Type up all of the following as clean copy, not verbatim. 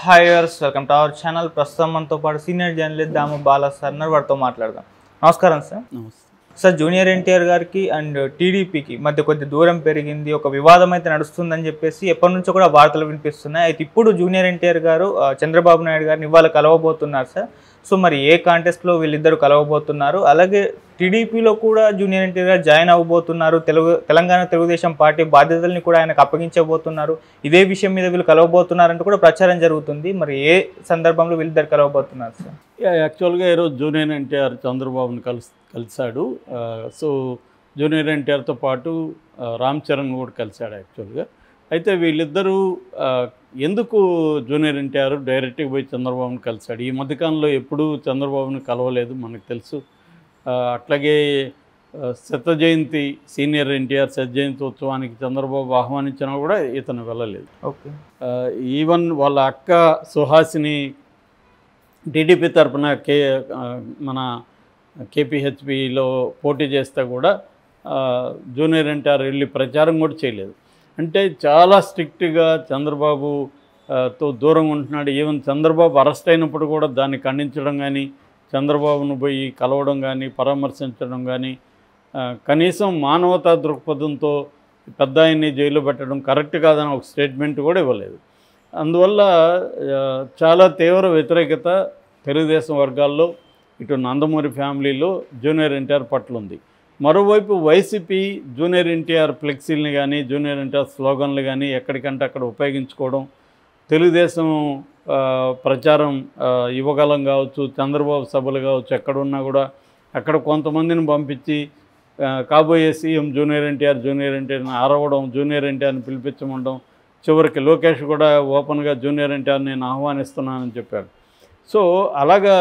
Hi viewers welcome to our channel. ప్రస్తుతం మనతో పాటు senior journalist Damu Bala sir వారితో మాట్లాడదాం. నమస్కారం సార్. సార్, జూనియర్ ఎన్టీఆర్ గారికి అండ్ టీడీపీకి మధ్య కొద్ది దూరం పెరిగింది, ఒక వివాదం అయితే నడుస్తుందని చెప్పేసి ఎప్పటి నుంచో కూడా వార్తలు వినిపిస్తున్నాయి. అయితే ఇప్పుడు జూనియర్ ఎన్టీఆర్ గారు చంద్రబాబు నాయుడు గారిని ఇవాళ కలవబోతున్నారు సార్. సో మరి ఏ కాంటెస్ట్లో వీళ్ళిద్దరు కలవబోతున్నారు, అలాగే టీడీపీలో కూడా జూనియర్ ఎన్టీఆర్ గారు జాయిన్ అవ్వబోతున్నారు, తెలంగాణ తెలుగుదేశం పార్టీ బాధ్యతల్ని కూడా ఆయనకు అప్పగించబోతున్నారు, ఇదే విషయం మీద వీళ్ళు కలవబోతున్నారంటూ కూడా ప్రచారం జరుగుతుంది. మరి ఏ సందర్భంలో వీళ్ళిద్దరు కలవబోతున్నారు సార్? యాక్చువల్గా ఈరోజు జూనియర్ ఎన్టీఆర్ చంద్రబాబుని కలిశాడు. సో జూనియర్ ఎన్టీఆర్తో పాటు రామ్ చరణ్ కూడా కలిశాడు యాక్చువల్గా. అయితే వీళ్ళిద్దరూ ఎందుకు జూనియర్ ఎన్టీఆర్ డైరెక్ట్గా పోయి చంద్రబాబుని కలిశాడు? ఈ మధ్యకాలంలో ఎప్పుడూ చంద్రబాబుని కలవలేదు, మనకు తెలుసు. అట్లాగే శత జయంతి సీనియర్ ఎన్టీఆర్ శత జయంతి ఉత్సవానికి చంద్రబాబు ఆహ్వానించినా కూడా ఇతను వెళ్ళలేదు. ఓకే. ఈవెన్ వాళ్ళ అక్క సుహాసిని టీడీపీ తరఫున మన కేపీహెచ్పిలో పోటీ చేస్తే కూడా జూనియర్ ఎన్టీఆర్ వెళ్ళి ప్రచారం కూడా చేయలేదు. అంటే చాలా స్ట్రిక్ట్గా చంద్రబాబుతో దూరంగా ఉంటున్నాడు. ఈవెన్ చంద్రబాబు అరెస్ట్ అయినప్పుడు కూడా దాన్ని ఖండించడం కానీ, చంద్రబాబును పోయి కలవడం కానీ, పరామర్శించడం కానీ, కనీసం మానవతా దృక్పథంతో పెద్ద ఆయన్ని జైల్లో పెట్టడం కరెక్ట్ కాదని ఒక స్టేట్మెంట్ కూడా ఇవ్వలేదు. అందువల్ల చాలా తీవ్ర వ్యతిరేకత తెలుగుదేశం వర్గాల్లో, ఇటు నందమూరి ఫ్యామిలీలో జూనియర్ ఎన్టీఆర్ పట్ల ఉంది. మరోవైపు వైసీపీ జూనియర్ ఎన్టీఆర్ ఫ్లెక్సీలని కానీ, జూనియర్ ఎన్టీఆర్ స్లోగన్లు కానీ ఎక్కడికంటే అక్కడ ఉపయోగించుకోవడం, తెలుగుదేశం ప్రచారం యువగలం కావచ్చు, చంద్రబాబు సభలు కావచ్చు, ఎక్కడున్నా కూడా అక్కడ కొంతమందిని పంపించి కాబోయే సీఎం జూనియర్ ఎన్టీఆర్ని అరవడం, జూనియర్ ఎన్టీఆర్ని పిలిపించమండం, చివరికి లోకేష్ కూడా ఓపెన్గా జూనియర్ ఎన్టీఆర్ నేను ఆహ్వానిస్తున్నానని చెప్పాడు. సో అలాగా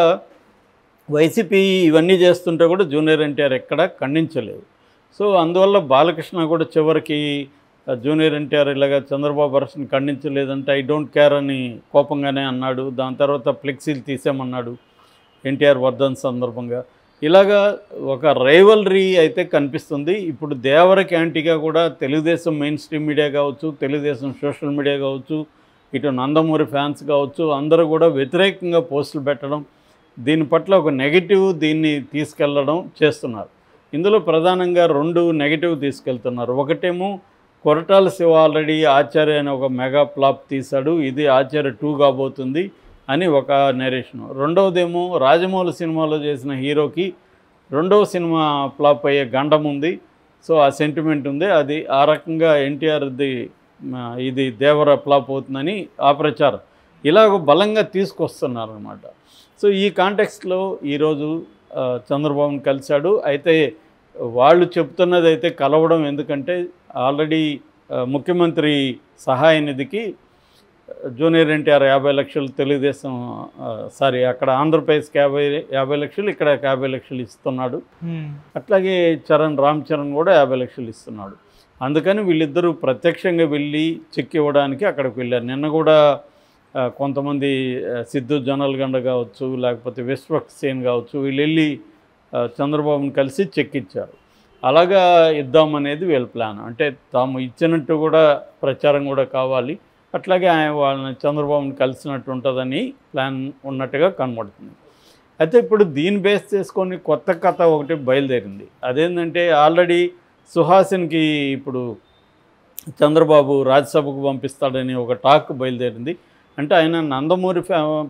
వైసీపీ ఇవన్నీ చేస్తుంటే కూడా జూనియర్ ఎన్టీఆర్ ఎక్కడా ఖండించలేదు. సో అందువల్ల బాలకృష్ణ కూడా చివరికి జూనియర్ ఎన్టీఆర్ ఇలాగా చంద్రబాబు అరెస్ట్ని ఖండించలేదంటే ఐ డోంట్ కేర్ అని కోపంగానే అన్నాడు. దాని తర్వాత ఫ్లెక్సీలు తీసామన్నాడు ఎన్టీఆర్ వర్ధన్ సందర్భంగా. ఇలాగా ఒక రైవల్రీ అయితే కనిపిస్తుంది. ఇప్పుడు దేవరకి యాంటీగా కూడా తెలుగుదేశం మెయిన్ స్ట్రీమ్ మీడియా కావచ్చు, తెలుగుదేశం సోషల్ మీడియా కావచ్చు, ఇటు నందమూరి ఫ్యాన్స్ కావచ్చు, అందరూ కూడా వ్యతిరేకంగా పోస్టులు పెట్టడం, దీని పట్ల ఒక నెగిటివ్ దీన్ని తీసుకెళ్ళడం చేస్తున్నారు. ఇందులో ప్రధానంగా 2 నెగిటివ్ తీసుకెళ్తున్నారు. ఒకటేమో కొరటాల శివ ఆల్రెడీ ఆచార్య అనే ఒక మెగా ఫ్లాప్ తీశాడు, ఇది ఆచార్య 2 కాబోతుంది అని ఒక నెరేషను. రెండవదేమో రాజమౌళి సినిమాలో చేసిన హీరోకి 2వ సినిమా ఫ్లాప్ అయ్యే గండం ఉంది. సో ఆ సెంటిమెంట్ ఉంది. అది ఆ రకంగా ఎన్టీఆర్ది ఇది దేవర ఫ్లాప్ అవుతుందని ఆ ప్రచారం ఇలాగ బలంగా తీసుకొస్తున్నారన్నమాట. సో ఈ కాంటెక్స్ట్లో ఈరోజు చంద్రబాబుని కలిశాడు. అయితే వాళ్ళు చెప్తున్నది అయితే కలవడం, ఎందుకంటే ఆల్రెడీ ముఖ్యమంత్రి సహాయ నిధికి జూనియర్ ఎన్టీఆర్ 50 లక్షలు, తెలుగుదేశం అక్కడ ఆంధ్రప్రదేశ్కి 50 లక్షలు, ఇక్కడ 50 లక్షలు ఇస్తున్నాడు. అట్లాగే రామ్ చరణ్ కూడా 50 లక్షలు ఇస్తున్నాడు. అందుకని వీళ్ళిద్దరూ ప్రత్యక్షంగా వెళ్ళి చెక్ ఇవ్వడానికి అక్కడికి వెళ్ళారు. నిన్న కూడా కొంతమంది సిద్ధు జొన్నలగండ కావచ్చు, లేకపోతే విశ్వక్సేన్ కావచ్చు, వీళ్ళు వెళ్ళి చంద్రబాబుని కలిసి చెక్ ఇచ్చారు. అలాగా ఇద్దామనేది వీళ్ళ ప్లాన్. అంటే తాము ఇచ్చినట్టు కూడా ప్రచారం కూడా కావాలి, అట్లాగే వాళ్ళని చంద్రబాబుని కలిసినట్టు ఉంటుందని ప్లాన్ ఉన్నట్టుగా కనబడుతుంది. అయితే ఇప్పుడు దీన్ని బేస్ చేసుకొని కొత్త కథ ఒకటి బయలుదేరింది. అదేంటంటే ఆల్రెడీ సుహాసినికి ఇప్పుడు చంద్రబాబు రాజ్యసభకు పంపిస్తాడని ఒక టాక్ బయలుదేరింది. అంటే ఆయన నందమూరి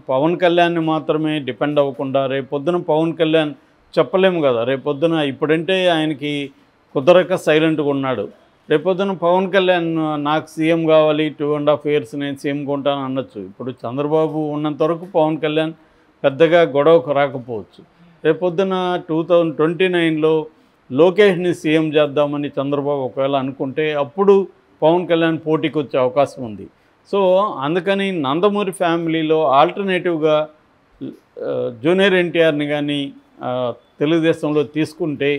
పవన్ కళ్యాణ్ని మాత్రమే డిపెండ్ అవ్వకుండా, రేపొద్దున పవన్ కళ్యాణ్ చెప్పలేము కదా, రేపొద్దున ఇప్పుడంటే ఆయనకి కుదరక సైలెంట్గా ఉన్నాడు, రేపొద్దున పవన్ కళ్యాణ్ నాకు సీఎం కావాలి, 2.5 years నేను సీఎంగా ఉంటాను అనొచ్చు. ఇప్పుడు చంద్రబాబు ఉన్నంత వరకు పవన్ కళ్యాణ్ పెద్దగా గొడవకు రాకపోవచ్చు. రేపొద్దున 2029లో లోకేష్ని సీఎం చేద్దామని చంద్రబాబు ఒకవేళ అనుకుంటే అప్పుడు పవన్ కళ్యాణ్ పోటీకి వచ్చే అవకాశం ఉంది. సో అందుకని నందమూరి ఫ్యామిలీలో ఆల్టర్నేటివ్గా జూనియర్ ఎన్టీఆర్ని కానీ తెలుగుదేశంలో తీసుకుంటే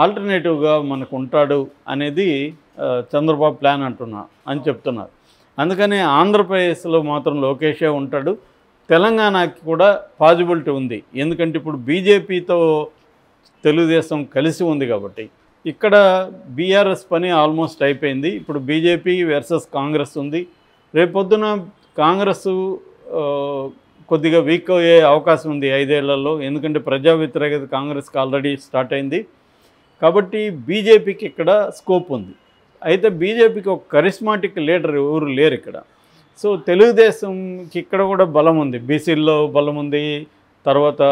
ఆల్టర్నేటివ్గా మనకు ఉంటాడు అనేది చంద్రబాబు ప్లాన్ అని చెప్తున్నారు. అందుకని ఆంధ్రప్రదేశ్లో మాత్రం లోకేషే ఉంటాడు. తెలంగాణకి కూడా పాజిబిలిటీ ఉంది, ఎందుకంటే ఇప్పుడు బీజేపీతో తెలుగుదేశం కలిసి ఉంది కాబట్టి ఇక్కడ బీఆర్ఎస్ పని ఆల్మోస్ట్ అయిపోయింది. ఇప్పుడు బీజేపీ వర్సెస్ కాంగ్రెస్ ఉంది. రేపొద్దున కాంగ్రెస్ కొద్దిగా వీక్ అయ్యే అవకాశం ఉంది 5 ఏళ్లలో. ఎందుకంటే ప్రజా వ్యతిరేకత కాంగ్రెస్కి ఆల్రెడీ స్టార్ట్ అయింది. కాబట్టి బీజేపీకి ఇక్కడ స్కోప్ ఉంది. అయితే బీజేపీకి ఒక కరిస్మాటిక్ లీడర్ ఎవరు లేరు ఇక్కడ. సో తెలుగుదేశంకి ఇక్కడ కూడా బలం ఉంది, బీసీల్లో బలం ఉంది, తర్వాత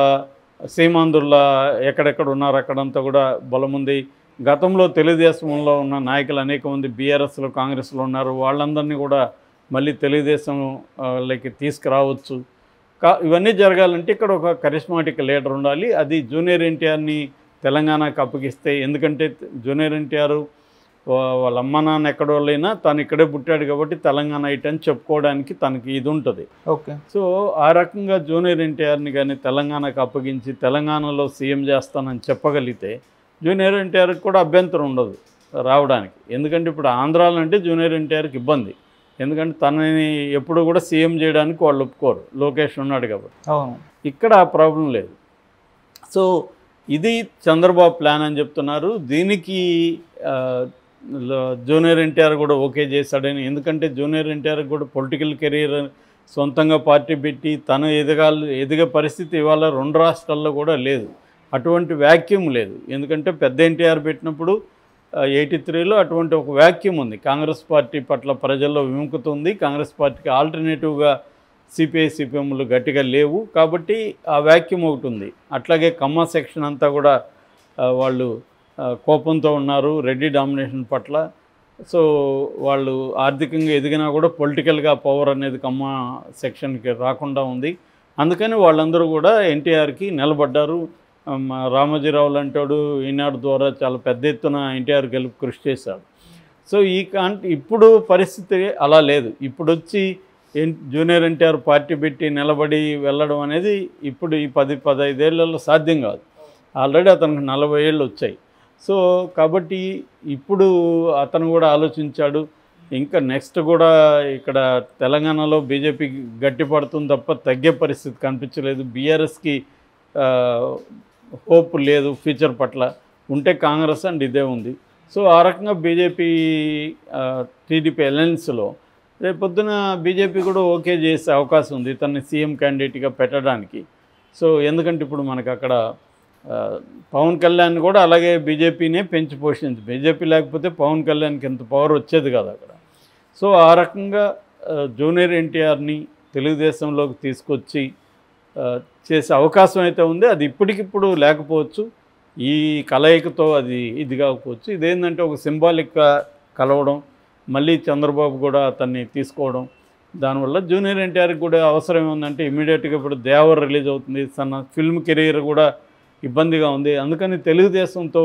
సీమాంధ్రుల ఎక్కడెక్కడ ఉన్నారు అక్కడంతా కూడా బలం ఉంది. గతంలో తెలుగుదేశంలో ఉన్న నాయకులు అనేక మంది బీఆర్ఎస్లో కాంగ్రెస్లో ఉన్నారు, వాళ్ళందరినీ కూడా మళ్ళీ తెలుగుదేశం లైక్ తీసుకురావచ్చు. ఇవన్నీ జరగాలంటే ఇక్కడ ఒక కరిస్మాటిక్ లీడర్ ఉండాలి. అది జూనియర్ ఎన్టీఆర్ని తెలంగాణకు అప్పగిస్తే, ఎందుకంటే జూనియర్ ఎన్టీఆర్ వాళ్ళ అమ్మ నాన్న ఎక్కడో లేనా తను ఇక్కడే పుట్టాడు కాబట్టి తెలంగాణ ఇటు అని చెప్పుకోవడానికి తనకి ఇది ఉంటుంది. ఓకే. సో ఆ రకంగా జూనియర్ ఎన్టీఆర్ని కానీ తెలంగాణకు అప్పగించి తెలంగాణలో సీఎం చేస్తానని చెప్పగలిగితే జూనియర్ ఎన్టీఆర్కి కూడా అభ్యంతరం ఉండదు రావడానికి. ఎందుకంటే ఇప్పుడు ఆంధ్రాలో అంటే జూనియర్ ఎన్టీఆర్కి ఇబ్బంది, ఎందుకంటే తనని ఎప్పుడు కూడా సీఎం చేయడానికి వాళ్ళు ఒప్పుకోరు, లోకేష్ ఉన్నాడు కాబట్టి. ఇక్కడ ఆ ప్రాబ్లం లేదు. సో ఇది చంద్రబాబు ప్లాన్ అని చెప్తున్నారు. దీనికి జూనియర్ ఎన్టీఆర్ కూడా ఓకే చేశాడని, ఎందుకంటే జూనియర్ ఎన్టీఆర్ కూడా పొలిటికల్ కెరీర్ సొంతంగా పార్టీ పెట్టి తను ఎదిగే పరిస్థితి ఇవాళ 2 రాష్ట్రాల్లో కూడా లేదు, అటువంటి వ్యాక్యూమ్ లేదు. ఎందుకంటే పెద్ద ఎన్టీఆర్ పెట్టినప్పుడు 83లో అటువంటి ఒక వ్యాక్యూమ్ ఉంది. కాంగ్రెస్ పార్టీ పట్ల ప్రజల్లో విముఖత ఉంది, కాంగ్రెస్ పార్టీకి ఆల్టర్నేటివ్గా సిపిఐ సిపిఎంలు గట్టిగా లేవు, కాబట్టి ఆ వ్యాక్యూమ్ ఒకటి ఉంది. అట్లాగే కమ్మ సెక్షన్ అంతా కూడా వాళ్ళు కోపంతో ఉన్నారు రెడ్డి డామినేషన్ పట్ల. సో వాళ్ళు ఆర్థికంగా ఎదిగినా కూడా పొలిటికల్గా పవర్ అనేది కమ్మ సెక్షన్కి రాకుండా ఉంది. అందుకని వాళ్ళందరూ కూడా ఎన్టీఆర్కి నిలబడ్డారు. రామోజీరావు లాంటాడు ఈనాడు ద్వారా చాలా పెద్ద ఎత్తున ఎన్టీఆర్ గెలుపు కృషి చేశాడు. సో ఇప్పుడు పరిస్థితి అలా లేదు. ఇప్పుడు వచ్చి జూనియర్ ఎన్టీఆర్ పార్టీ పెట్టి నిలబడి వెళ్ళడం అనేది ఇప్పుడు ఈ 10-15 ఏళ్లలో సాధ్యం కాదు. ఆల్రెడీ అతనికి 40 ఏళ్ళు వచ్చాయి. సో కాబట్టి ఇప్పుడు అతను కూడా ఆలోచించాడు, ఇంకా నెక్స్ట్ కూడా ఇక్కడ తెలంగాణలో బీజేపీ గట్టిపడుతుంది తప్ప తగ్గే పరిస్థితి కనిపించలేదు. బీఆర్ఎస్కి హోప్ లేదు ఫ్యూచర్ పట్ల, ఉంటే కాంగ్రెస్ అండ్ ఇదే ఉంది. సో ఆ రకంగా బీజేపీ టీడీపీ అలయన్స్లో రేపొద్దున బీజేపీ కూడా ఓకే చేసే అవకాశం ఉంది తనని సీఎం క్యాండిడేట్గా పెట్టడానికి. సో ఎందుకంటే ఇప్పుడు మనకు అక్కడ పవన్ కళ్యాణ్ కూడా అలాగే బీజేపీనే పెంచి పోషించి, బీజేపీ లేకపోతే పవన్ కళ్యాణ్కి ఎంత పవర్ వచ్చేది కాదు అక్కడ. సో ఆ రకంగా జూనియర్ ఎన్టీఆర్ని తెలుగుదేశంలోకి తీసుకొచ్చి చేసే అవకాశం అయితే ఉంది. అది ఇప్పటికిప్పుడు లేకపోవచ్చు, ఈ కలయికతో అది ఇది కాకపోవచ్చు. ఇదేంటంటే ఒక సింబాలిక్గా కలవడం, మళ్ళీ చంద్రబాబు కూడా అతన్ని తీసుకోవడం, దానివల్ల జూనియర్ ఎన్టీఆర్కి కూడా అవసరం ఏముందంటే ఇమీడియట్గా ఇప్పుడు దేవర్ రిలీజ్ అవుతుంది, తన ఫిల్మ్ కెరీర్ కూడా ఇబ్బందిగా ఉంది. అందుకని తెలుగుదేశంతో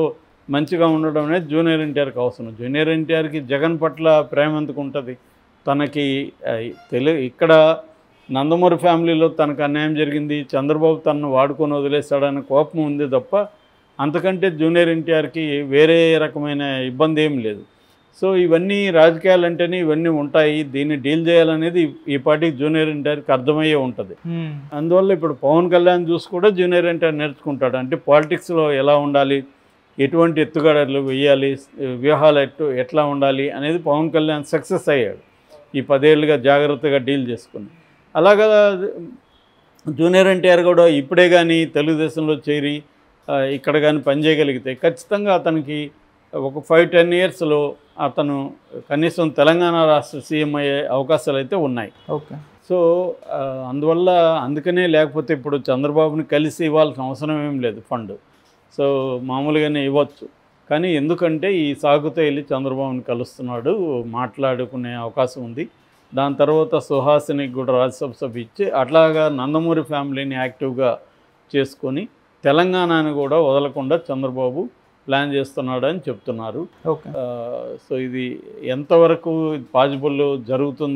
మంచిగా ఉండడం అనేది జూనియర్ ఎన్టీఆర్కి అవసరం. జూనియర్ ఎన్టీఆర్కి జగన్ పట్ల ప్రేమ ఎందుకు ఉంటుంది, తనకి ఇక్కడ నందమూరి ఫ్యామిలీలో తనకు అన్యాయం జరిగింది, చంద్రబాబు తనను వాడుకొని వదిలేస్తాడని కోపం ఉంది తప్ప అంతకంటే జూనియర్ ఎన్టీఆర్కి వేరే రకమైన ఇబ్బంది ఏం లేదు. సో ఇవన్నీ రాజకీయాలు అంటేనే ఇవన్నీ ఉంటాయి, దీన్ని డీల్ చేయాలనేది ఈ పార్టీకి జూనియర్ ఎన్టీఆర్కి అర్థమయ్యే ఉంటుంది. అందువల్ల ఇప్పుడు పవన్ కళ్యాణ్ చూసి కూడా జూనియర్ ఎన్టీఆర్ నేర్చుకుంటాడు. అంటే పాలిటిక్స్లో ఎలా ఉండాలి, ఎటువంటి ఎత్తుగడలు వేయాలి, వ్యూహాలు ఎట్లా ఉండాలి అనేది పవన్ కళ్యాణ్ సక్సెస్ అయ్యాడు ఈ 10 ఏళ్ళుగా జాగ్రత్తగా డీల్ చేసుకుని. అలాగా జూనియర్ ఎన్టీఆర్ కూడా ఇప్పుడే కానీ తెలుగుదేశంలో చేరి ఇక్కడ కానీ పనిచేయగలిగితే ఖచ్చితంగా అతనికి ఒక 5-10 ఇయర్స్లో అతను కనీసం తెలంగాణ రాష్ట్ర సీఎం అయ్యే అవకాశాలు అయితే ఉన్నాయి. ఓకే. సో అందుకనే లేకపోతే ఇప్పుడు చంద్రబాబుని కలిసి ఇవ్వాల్సిన అవసరం ఏం లేదు ఫండ్. సో మామూలుగానే ఇవ్వచ్చు, కానీ ఎందుకంటే ఈ సాగుతో వెళ్ళి చంద్రబాబుని కలుస్తున్నాడు, మాట్లాడుకునే అవకాశం ఉంది. దాని తర్వాత సుహాసినికి కూడా రాజ్యసభ సభ ఇచ్చి అట్లాగా నందమూరి ఫ్యామిలీని యాక్టివ్గా చేసుకొని తెలంగాణని కూడా వదలకుండా చంద్రబాబు ప్లాన్ చేస్తున్నాడు అని చెప్తున్నారు. ఓకే. సో ఇది ఎంతవరకు పాసిబుల్ జరుగుతుంది